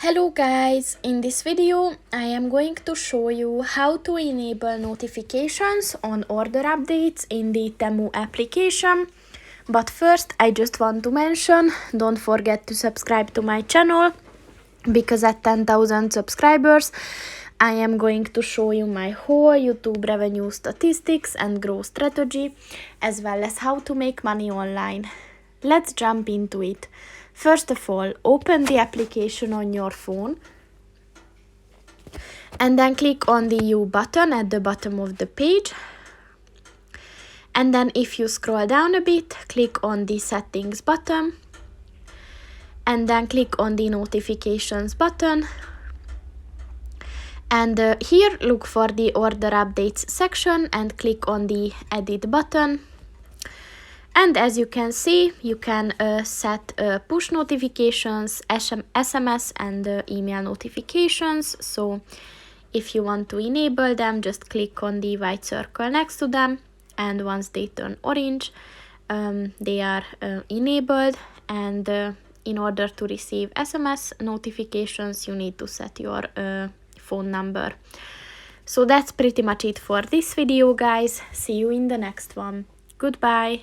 Hello guys, in this video I am going to show you how to enable notifications on order updates in the Temu application. But first I just want to mention, don't forget to subscribe to my channel, because at 10,000 subscribers I am going to show you my whole YouTube revenue statistics and growth strategy, as well as how to make money online. Let's jump into it. First of all, open the application on your phone and then click on the U button at the bottom of the page. And then if you scroll down a bit, click on the settings button and then click on the notifications button. And here look for the order updates section and click on the edit button. And as you can see, you can set push notifications, SMS and email notifications. So if you want to enable them, just click on the white circle next to them. And once they turn orange, they are enabled. And in order to receive SMS notifications, you need to set your phone number. So that's pretty much it for this video, guys. See you in the next one. Goodbye.